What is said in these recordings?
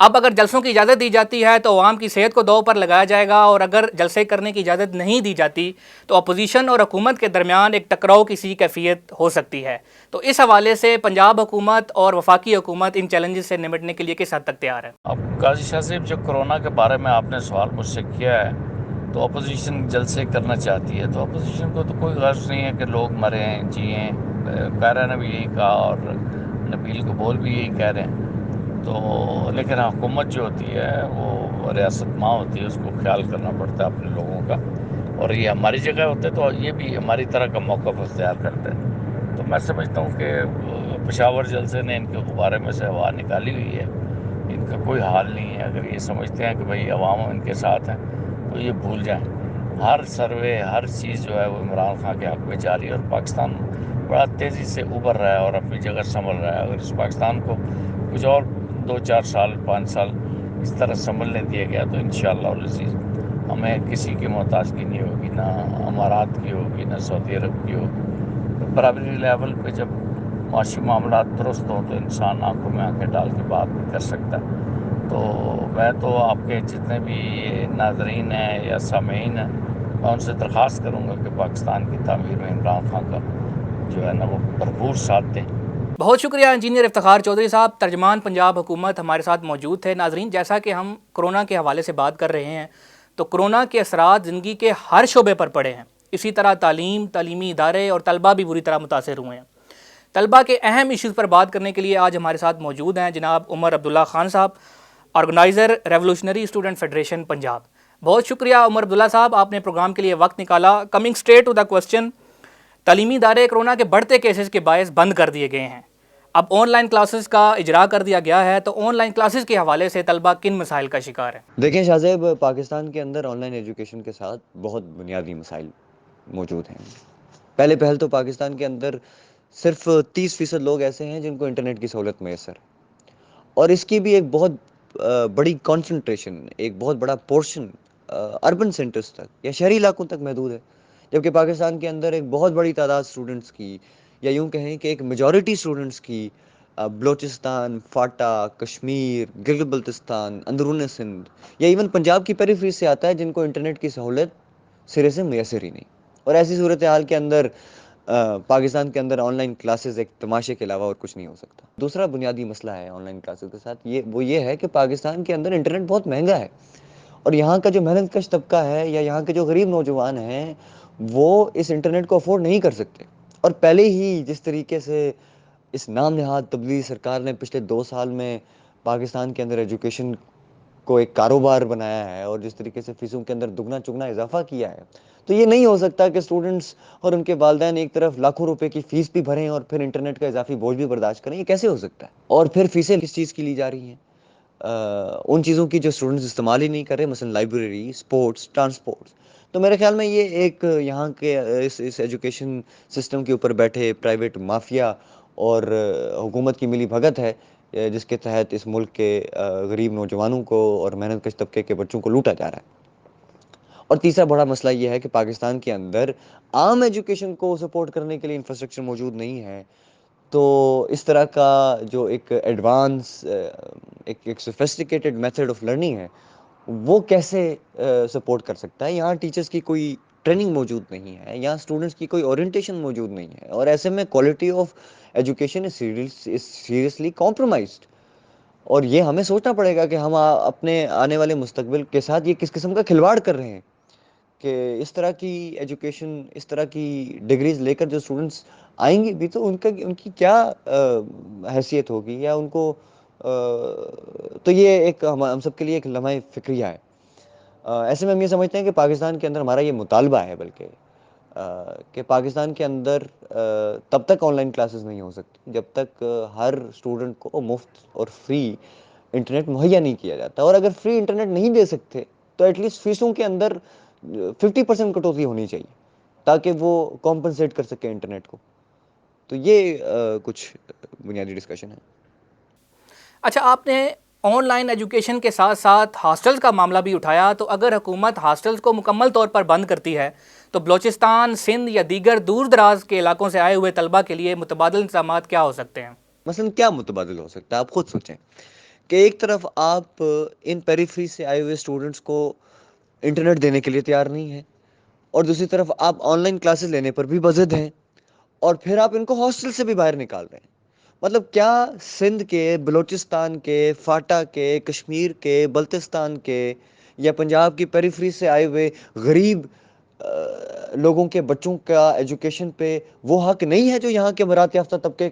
اب اگر جلسوں کی اجازت دی جاتی ہے تو عوام کی صحت کو دو پر لگایا جائے گا، اور اگر جلسے کرنے کی اجازت نہیں دی جاتی تو اپوزیشن اور حکومت کے درمیان ایک ٹکراؤ کی سی کیفیت ہو سکتی ہے۔ تو اس حوالے سے پنجاب حکومت اور وفاقی حکومت ان چیلنجز سے نمٹنے کے لیے کس حد تک تیار ہے؟ اب قاضی شاہ صاحب، جو کرونا کے بارے میں آپ نے سوال مجھ سے کیا ہے، تو اپوزیشن جلسے کرنا چاہتی ہے، تو اپوزیشن کو تو کوئی غرض نہیں ہے کہ لوگ مریں جئیں۔ قاہرہ نے بھی یہی کہا اور نبیل قبول بھی یہی کہہ رہے ہیں۔ تو لیکن حکومت جو ہوتی ہے وہ ریاست ماں ہوتی ہے، اس کو خیال کرنا پڑتا ہے اپنے لوگوں کا، اور یہ ہماری جگہ ہوتے تو یہ بھی ہماری طرح کا موقف اختیار کرتے ہیں۔ تو میں سمجھتا ہوں کہ پشاور جلسے نے ان کے غبارے میں سے ہوا نکالی ہوئی ہے، ان کا کوئی حال نہیں ہے۔ اگر یہ سمجھتے ہیں کہ بھئی عوام ان کے ساتھ ہیں تو یہ بھول جائیں۔ ہر سروے، ہر چیز جو ہے وہ عمران خان کے حق میں جاری ہے، اور پاکستان بڑا تیزی سے ابھر رہا ہے اور اپنی جگہ سنبھل رہا ہے۔ اگر اس پاکستان کو کچھ اور 2-4 سال 5 سال اس طرح سنبھلنے دیا گیا تو انشاءاللہ العزیز ہمیں کسی کی محتاجگی نہیں ہوگی، نہ امارات کی ہوگی، نہ سعودی عرب کی ہوگی۔ برابری لیول پہ جب معاشی معاملات درست ہوں تو انسان آنکھوں میں آنکھیں ڈال کے بات بھی کر سکتا ہے۔ تو میں تو آپ کے جتنے بھی ناظرین ہیں یا سامعین ہیں، میں ان سے درخواست کروں گا کہ پاکستان کی تعمیر میں عمران خان کا جو ہے نا وہ بھرپور ساتھ دیں۔ بہت شکریہ انجینئر افتخار چودھری صاحب، ترجمان پنجاب حکومت ہمارے ساتھ موجود تھے۔ ناظرین، جیسا کہ ہم کرونا کے حوالے سے بات کر رہے ہیں تو کرونا کے اثرات زندگی کے ہر شعبے پر پڑے ہیں۔ اسی طرح تعلیم، تعلیمی ادارے اور طلبہ بھی بری طرح متاثر ہوئے ہیں۔ طلبہ کے اہم ایشوز پر بات کرنے کے لیے آج ہمارے ساتھ موجود ہیں جناب عمر عبداللہ خان صاحب، organiser revolutionary student federation Punjab. بہت شکریہ عمر عبداللہ صاحب، آپ نے پروگرام کے لیے وقت نکالا۔ Coming straight to the question, تعلیمی ادارے کرونا کے بڑھتے کیسز کے باعث بند کر دیے گئے ہیں، اب آن لائن کلاسز کا اجرا کر دیا گیا ہے، تو آن لائن کلاسز کے حوالے سے طلبہ کن مسائل کا شکار ہیں؟ دیکھیں شاہ صاحب، پاکستان کے اندر آن لائن ایجوکیشن کے ساتھ بہت بنیادی مسائل موجود ہیں۔ پہلے پہل تو پاکستان کے اندر صرف 30% لوگ ایسے ہیں جن کو انٹرنیٹ کی سہولت میسر ہے، اور اس کی بھی ایک بہت بڑی کانسنٹریشن، ایک بہت بڑا پورشن اربن سینٹرز تک یا شہری علاقوں تک محدود ہے، جبکہ پاکستان کے اندر ایک بہت بڑی تعداد اسٹوڈنٹس کی، یا یوں کہیں کہ ایک میجورٹی اسٹوڈنٹس کی بلوچستان، فاٹا، کشمیر، گلگت بلتستان، اندرون سندھ یا ایون پنجاب کی پیریفری سے آتا ہے، جن کو انٹرنیٹ کی سہولت سرے سے میسر ہی نہیں۔ اور ایسی صورتحال کے اندر پاکستان کے اندر آن لائن کلاسز ایک تماشے کے علاوہ اور کچھ نہیں ہو سکتا۔ دوسرا بنیادی مسئلہ ہے آن لائن کلاسز کے ساتھ وہ یہ ہے کہ پاکستان کے اندر انٹرنیٹ بہت مہنگا ہے، اور یہاں کا جو محنت کش طبقہ ہے یا یہاں کے جو غریب نوجوان ہیں وہ اس انٹرنیٹ کو افورڈ نہیں کر سکتے۔ اور پہلے ہی جس طریقے سے اس نام نہاد تبدیلی سرکار نے پچھلے 2 سال میں پاکستان کے اندر ایجوکیشن کو ایک کاروبار بنایا ہے، اور جس طریقے سے فیسوں کے اندر دگنا چگنا اضافہ کیا ہے، تو یہ نہیں ہو سکتا کہ اسٹوڈنٹس اور ان کے والدین ایک طرف لاکھوں روپے کی فیس بھی بھریں اور پھر انٹرنیٹ کا اضافی بوجھ بھی برداشت کریں۔ یہ کیسے ہو سکتا ہے؟ اور پھر فیسیں کس چیز کی لی جا رہی ہیں؟ ان چیزوں کی جو اسٹوڈنٹس استعمال ہی نہیں کر رہے، مثلا لائبریری، سپورٹس، ٹرانسپورٹس۔ تو میرے خیال میں یہ ایک یہاں کے اس ایجوکیشن سسٹم کے اوپر بیٹھے پرائیویٹ مافیا اور حکومت کی ملی بھگت ہے، جس کے تحت اس ملک کے غریب نوجوانوں کو اور محنت کش طبقے کے بچوں کو لوٹا جا رہا ہے۔ اور تیسرا بڑا مسئلہ یہ ہے کہ پاکستان کے اندر عام ایجوکیشن کو سپورٹ کرنے کے لیے انفراسٹرکچر موجود نہیں ہے، تو اس طرح کا جو ایک ایڈوانس ایک سوفسٹیکیٹڈ میتھڈ آف لرننگ ہے وہ کیسے سپورٹ کر سکتا ہے؟ یہاں ٹیچرز کی کوئی ٹریننگ موجود نہیں ہے، یہاں اسٹوڈنٹس کی کوئی اورینٹیشن موجود نہیں ہے، اور ایسے میں quality of education is seriously compromised. اور یہ ہمیں سوچنا پڑے گا کہ ہم اپنے آنے والے مستقبل کے ساتھ یہ کس قسم کا کھلواڑ کر رہے ہیں، کہ اس طرح کی ایجوکیشن، اس طرح کی ڈگریز لے کر جو اسٹوڈنٹس آئیں گے بھی تو ان کی کیا حیثیت ہوگی، یا ان کو تو یہ ایک ہم سب کے لیے ایک لمحہ فکریہ ہے۔ ایسے میں ہم یہ سمجھتے ہیں کہ پاکستان کے اندر ہمارا یہ مطالبہ ہے بلکہ کہ پاکستان کے اندر تب تک آن لائن کلاسز نہیں ہو سکتی جب تک ہر اسٹوڈنٹ کو مفت اور فری انٹرنیٹ مہیا نہیں کیا جاتا، اور اگر فری انٹرنیٹ نہیں دے سکتے تو ایٹ لیسٹ فیسوں کے اندر 50% کٹوتی ہونی چاہیے تاکہ وہ کمپنسیٹ کر سکے انٹرنیٹ کو۔ تو یہ کچھ بنیادی ڈسکشن ہے۔ اچھا، آپ نے آن لائن ایجوکیشن کے ساتھ ساتھ ہاسٹلز کا معاملہ بھی اٹھایا، تو اگر حکومت ہاسٹلز کو مکمل طور پر بند کرتی ہے تو بلوچستان، سندھ یا دیگر دور دراز کے علاقوں سے آئے ہوئے طلبہ کے لیے متبادل انتظامات کیا ہو سکتے ہیں؟ مثلا کیا متبادل ہو سکتا ہے؟ آپ خود سوچیں کہ ایک طرف آپ ان پیریفری سے آئے ہوئے اسٹوڈنٹس کو انٹرنیٹ دینے کے لیے تیار نہیں ہیں، اور دوسری طرف آپ آن لائن کلاسز لینے پر بھی بضد ہیں، اور پھر آپ ان کو ہاسٹل سے بھی باہر نکال رہے ہیں۔ مطلب کیا سندھ کے، بلوچستان کے، فاٹا کے، کشمیر کے، بلتستان کے یا پنجاب کی پیریفری سے آئے ہوئے غریب لوگوں کے بچوں کا ایجوکیشن پہ وہ حق نہیں ہے جو یہاں کے مراعات یافتہ طبقے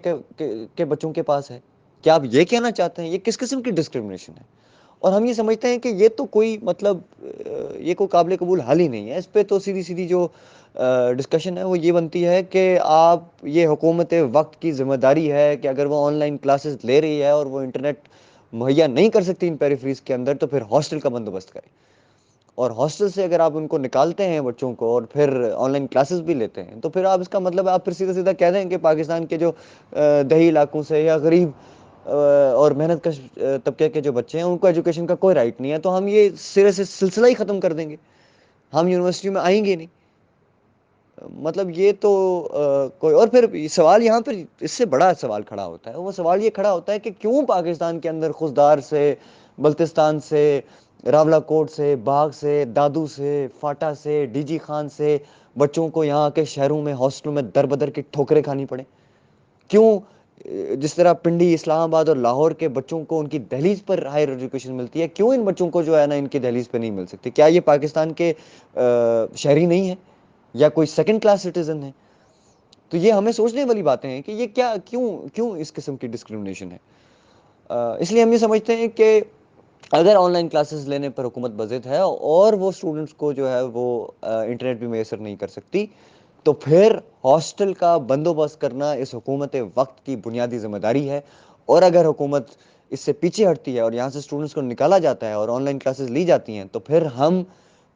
کے بچوں کے پاس ہے؟ کیا آپ یہ کہنا چاہتے ہیں؟ یہ کس قسم کی ڈسکرمنیشن ہے؟ اور ہم یہ سمجھتے ہیں کہ یہ تو کوئی مطلب یہ کوئی قابل قبول حل ہی نہیں ہے۔ اس پہ تو سیدھی سیدھی جو ڈسکشن ہے وہ یہ بنتی ہے کہ آپ یہ حکومت وقت کی ذمہ داری ہے کہ اگر وہ آن لائن کلاسز لے رہی ہے اور وہ انٹرنیٹ مہیا نہیں کر سکتی ان پیریفریز کے اندر، تو پھر ہاسٹل کا بندوبست کرے، اور ہاسٹل سے اگر آپ ان کو نکالتے ہیں بچوں کو اور پھر آن لائن کلاسز بھی لیتے ہیں، تو پھر آپ اس کا مطلب آپ پھر سیدھا سیدھا کہہ دیں کہ پاکستان کے جو دیہی علاقوں سے یا غریب اور محنت کش طبقے کے جو بچے ہیں ان کو ایجوکیشن کا کوئی رائٹ نہیں ہے، تو ہم یہ سرے سے سلسلہ ہی ختم کر دیں گے، ہم یونیورسٹی میں آئیں گے نہیں۔ مطلب یہ تو کوئی اور پھر سوال یہاں پر اس سے بڑا سوال کھڑا ہوتا ہے، وہ سوال یہ کھڑا ہوتا ہے کہ کیوں پاکستان کے اندر خضدار سے، بلتستان سے، راولہ کوٹ سے، باغ سے، دادو سے، فاٹا سے، ڈی جی خان سے بچوں کو یہاں کے شہروں میں ہاسٹلوں میں در بدر کی ٹھوکریں کھانی پڑیں؟ کیوں جس طرح پنڈی، اسلام آباد اور لاہور کے بچوں کو ان کی دہلیز پر ہائر ایجوکیشن ملتی ہے، کیوں ان بچوں کو جو ہے نا ان کی دہلیز پہ نہیں مل سکتی؟ کیا یہ پاکستان کے شہری نہیں ہیں یا کوئی سیکنڈ کلاس سٹیزن ہے؟ تو یہ ہمیں سوچنے والی باتیں ہیں کہ یہ کیوں اس قسم کی ڈسکرمنیشن ہے۔ اس لیے ہم یہ سمجھتے ہیں کہ اگر آن لائن کلاسز لینے پر حکومت بضد ہے اور وہ اسٹوڈنٹس کو جو ہے وہ انٹرنیٹ بھی میسر نہیں کر سکتی، تو پھر ہاسٹل کا بندوبست کرنا اس حکومت وقت کی بنیادی ذمہ داری ہے، اور اگر حکومت اس سے پیچھے ہٹتی ہے اور یہاں سے اسٹوڈنٹس کو نکالا جاتا ہے اور آن لائن کلاسز لی جاتی ہیں، تو پھر ہم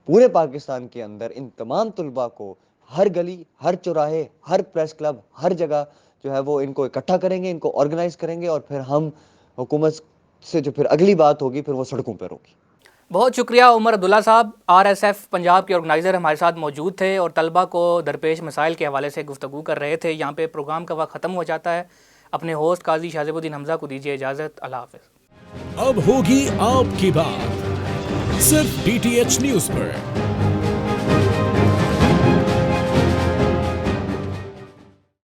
پورے پاکستان کے اندر ان تمام طلباء کو ہر گلی، ہر چوراہے، ہر پریس کلب، ہر جگہ جو ہے وہ ان کو اکٹھا کریں گے، ان کو آرگنائز کریں گے، اور پھر ہم حکومت سے جو پھر اگلی بات ہوگی پھر وہ سڑکوں پر ہوگی۔ بہت شکریہ عمر عبداللہ صاحب، RSF پنجاب کے آرگنائزر ہمارے ساتھ موجود تھے اور طلبہ کو درپیش مسائل کے حوالے سے گفتگو کر رہے تھے۔ یہاں پہ پروگرام کا وقت ختم ہو جاتا ہے۔ اپنے ہوسٹ قاضی شاذیب الدین حمزہ کو دیجیے اجازت۔ اللہ حافظ۔ اب ہوگی آپ کی بات صرف DTH نیوز پر۔